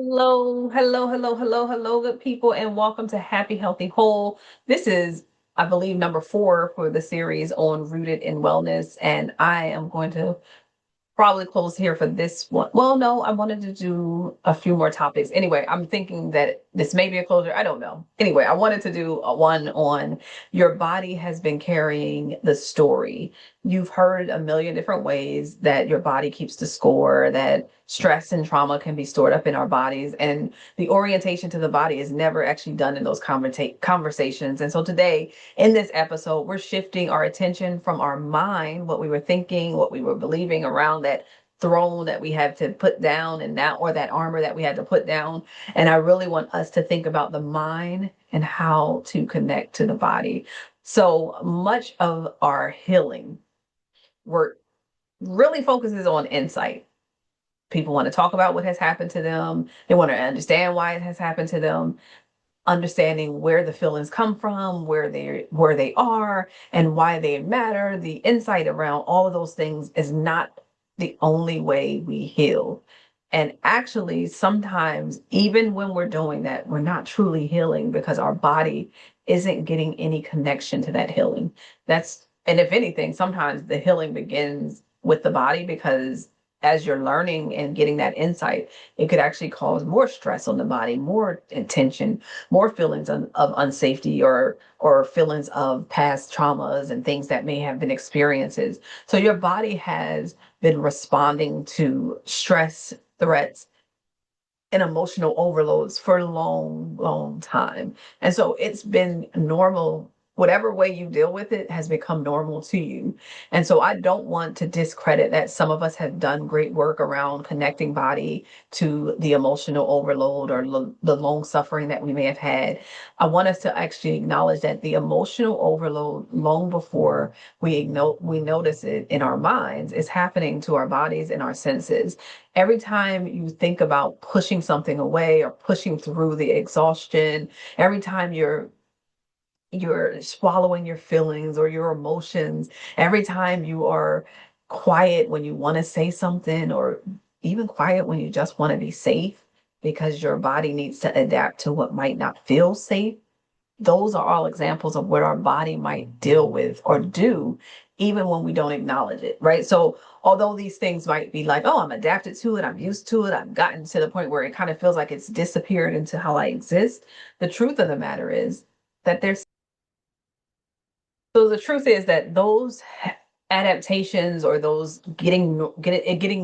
Hello, hello, hello, hello, hello, good people, and welcome to Happy, Healthy, Whole. This is, I believe, number 4 for the series on rooted in wellness, and I am going to probably close here for this one. Well, no, I wanted to do a few more topics. Anyway, I'm thinking that this may be a closure. I don't know. Anyway, I wanted to do a one on your body has been carrying the story. You've heard a million different ways that your body keeps the score, that stress and trauma can be stored up in our bodies, and the orientation to the body is never actually done in those conversations. And so today, in this episode, we're shifting our attention from our mind, what we were thinking, what we were believing around that throne that we had to put down and now, or that armor that we had to put down. And I really want us to think about the mind and how to connect to the body. So much of our healing work really focuses on insight. People want to talk about what has happened to them. They want to understand why it has happened to them, understanding where the feelings come from, where they are, and why they matter. The insight around all of those things is not the only way we heal. And actually, sometimes, even when we're doing that, we're not truly healing because our body isn't getting any connection to that healing. And if anything, sometimes the healing begins with the body because as you're learning and getting that insight, it could actually cause more stress on the body, more tension, more feelings of unsafety or feelings of past traumas and things that may have been experiences. So your body has been responding to stress, threats, and emotional overloads for a long, long time. And so it's been normal. Whatever way you deal with it has become normal to you. And so I don't want to discredit that some of us have done great work around connecting body to the emotional overload or the long suffering that we may have had. I want us to actually acknowledge that the emotional overload, long before we notice it in our minds, is happening to our bodies and our senses. Every time you think about pushing something away or pushing through the exhaustion, every time you're swallowing your feelings or your emotions, every time you are quiet when you want to say something, or even quiet when you just want to be safe because your body needs to adapt to what might not feel safe. Those are all examples of what our body might deal with or do, even when we don't acknowledge it, right? So, although these things might be like, oh, I'm adapted to it, I'm used to it, I've gotten to the point where it kind of feels like it's disappeared into how I exist, the truth of the matter is that there's so the truth is that those adaptations or those getting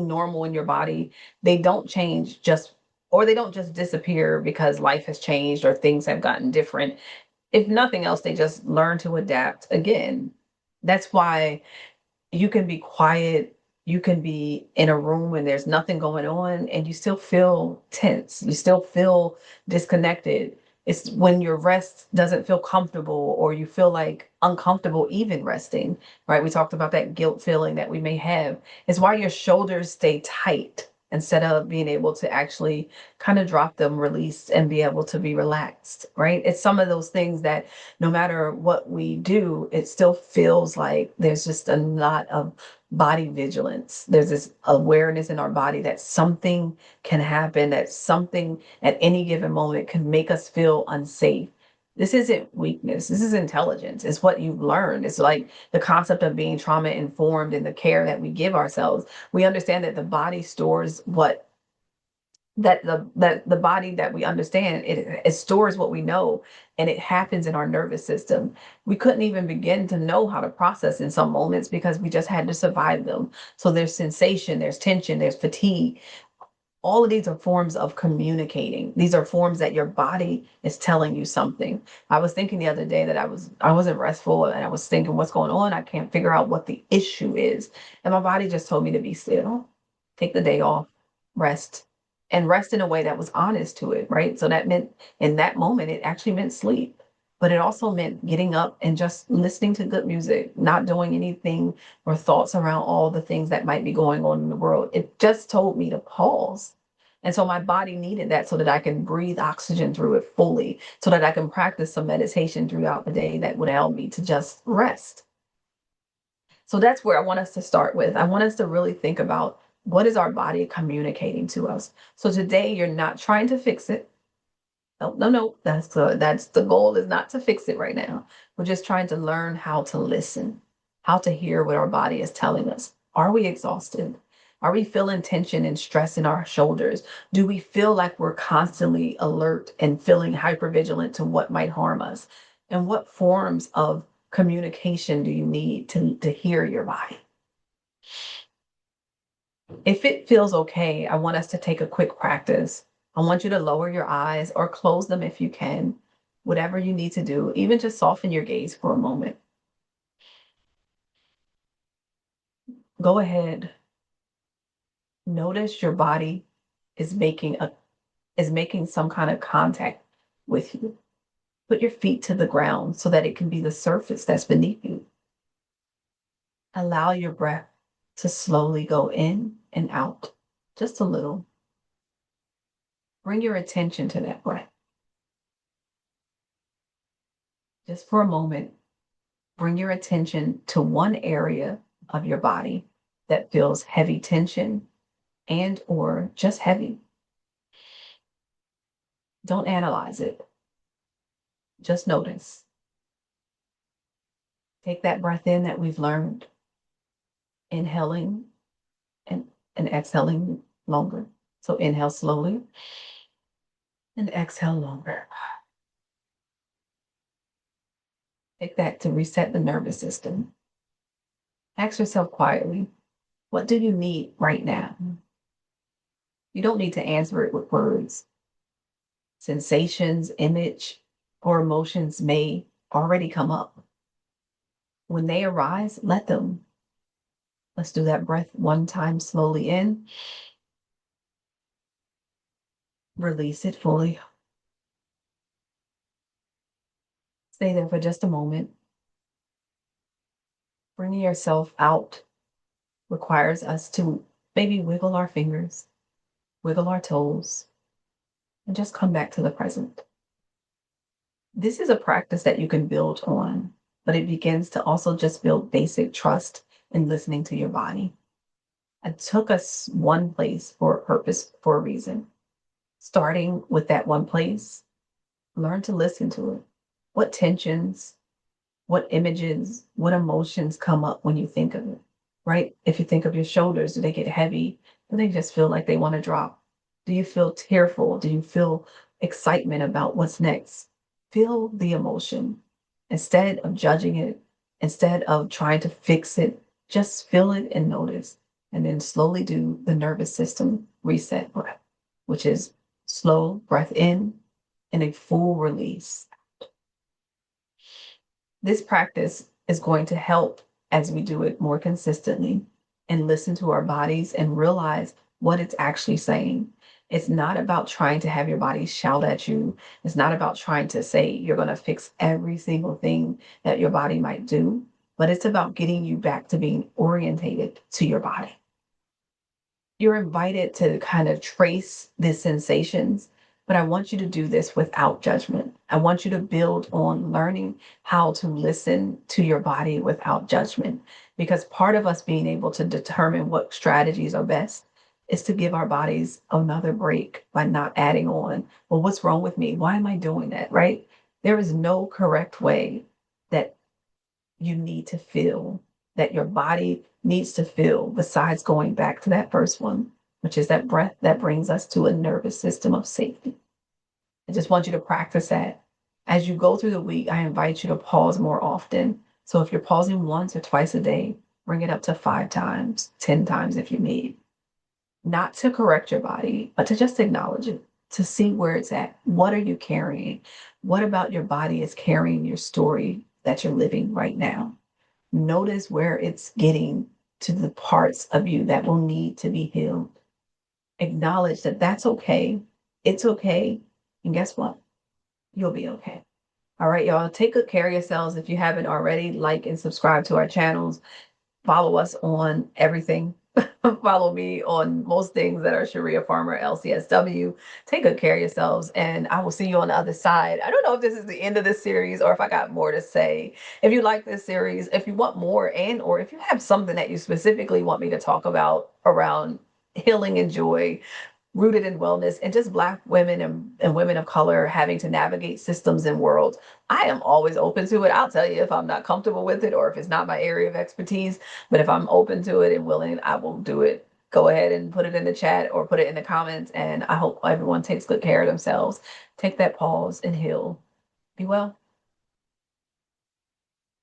normal in your body, they don't change just or they don't just disappear because life has changed or things have gotten different. If nothing else, they just learn to adapt again. That's why you can be quiet, you can be in a room and there's nothing going on, and you still feel tense, you still feel disconnected. It's when your rest doesn't feel comfortable or you feel like uncomfortable even resting, right? We talked about that guilt feeling that we may have. It's why your shoulders stay tight instead of being able to actually kind of drop them, release, and be able to be relaxed, right? It's some of those things that no matter what we do, it still feels like there's just a lot of body vigilance. There's this awareness in our body that something can happen, that something at any given moment can make us feel unsafe. This isn't weakness. This is intelligence. It's what you've learned. It's like the concept of being trauma informed in the care that we give ourselves. We understand that the body stores what that the body that we understand, it stores what we know, and it happens in our nervous system. We couldn't even begin to know how to process in some moments because we just had to survive them. So there's sensation, there's tension, there's fatigue. All of these are forms of communicating. These are forms that your body is telling you something. I was thinking the other day that I wasn't restful, and I was thinking, what's going on? I can't figure out what the issue is. And my body just told me to be still, take the day off, rest, and rest in a way that was honest to it, right? So that meant in that moment, it actually meant sleep. But it also meant getting up and just listening to good music, not doing anything or thoughts around all the things that might be going on in the world. It just told me to pause. And so my body needed that so that I can breathe oxygen through it fully, so that I can practice some meditation throughout the day that would help me to just rest. So that's where I want us to start with. I want us to really think about What is our body communicating to us? So today you're not trying to fix it. No, no, no. That's the goal is not to fix it right now. We're just trying to learn how to listen, how to hear what our body is telling us. Are we exhausted? Are we feeling tension and stress in our shoulders? Do we feel like we're constantly alert and feeling hypervigilant to what might harm us? And what forms of communication do you need to hear your body? If it feels okay, I want us to take a quick practice. I want you to lower your eyes or close them if you can, whatever you need to do, even just soften your gaze for a moment. Go ahead. Notice your body is making some kind of contact with you. Put your feet to the ground so that it can be the surface that's beneath you. Allow your breath to slowly go in and out, just a little. Bring your attention to that breath. Just for a moment, bring your attention to one area of your body that feels heavy tension and or just heavy. Don't analyze it. Just notice. Take that breath in that we've learned, inhaling and, and exhaling longer. So inhale slowly and exhale longer. Take that to reset the nervous system. Ask yourself quietly, what do you need right now? You don't need to answer it with words. Sensations, image, or emotions may already come up. When they arise, let them. Let's do that breath one time slowly in, release it fully. Stay there for just a moment. Bringing yourself out requires us to maybe wiggle our fingers, wiggle our toes, and just come back to the present. This is a practice that you can build on, but it begins to also just build basic trust in listening to your body. I took us one place for a purpose, for a reason. Starting with that one place, learn to listen to it. What tensions, what images, what emotions come up when you think of it, right? If you think of your shoulders, do they get heavy? Do they just feel like they want to drop? Do you feel tearful? Do you feel excitement about what's next? Feel the emotion instead of judging it, instead of trying to fix it, just feel it and notice. And then slowly do the nervous system reset breath, which is slow breath in and a full release. This practice is going to help as we do it more consistently and listen to our bodies and realize what it's actually saying. It's not about trying to have your body shout at you. It's not about trying to say you're going to fix every single thing that your body might do, but it's about getting you back to being orientated to your body. You're invited to kind of trace the sensations, but I want you to do this without judgment. I want you to build on learning how to listen to your body without judgment, because part of us being able to determine what strategies are best is to give our bodies another break by not adding on, well, what's wrong with me? Why am I doing that? Right? There is no correct way that you need to feel, that your body needs to feel, besides going back to that first one, which is that breath that brings us to a nervous system of safety. I just want you to practice that. As you go through the week, I invite you to pause more often. So if you're pausing once or twice a day, bring it up to 5 times, 10 times if you need. Not to correct your body, but to just acknowledge it, to see where it's at. What are you carrying? What about your body is carrying your story that you're living right now? Notice where it's getting to the parts of you that will need to be healed. Acknowledge that that's okay. It's okay. And guess what? You'll be okay. All right, y'all. Take good care of yourselves. If you haven't already, like and subscribe to our channels. Follow us on everything. Follow me on most things that are Sharea Farmer LCSW. Take good care of yourselves, and I will see you on the other side. I don't know if this is the end of this series or if I got more to say. If you like this series, if you want more, and or if you have something that you specifically want me to talk about around healing and joy rooted in wellness, and just Black women and women of color having to navigate systems and worlds. I am always open to it. I'll tell you if I'm not comfortable with it or if it's not my area of expertise, but if I'm open to it and willing, I will do it. Go ahead and put it in the chat or put it in the comments. And I hope everyone takes good care of themselves. Take that pause and heal. Be well.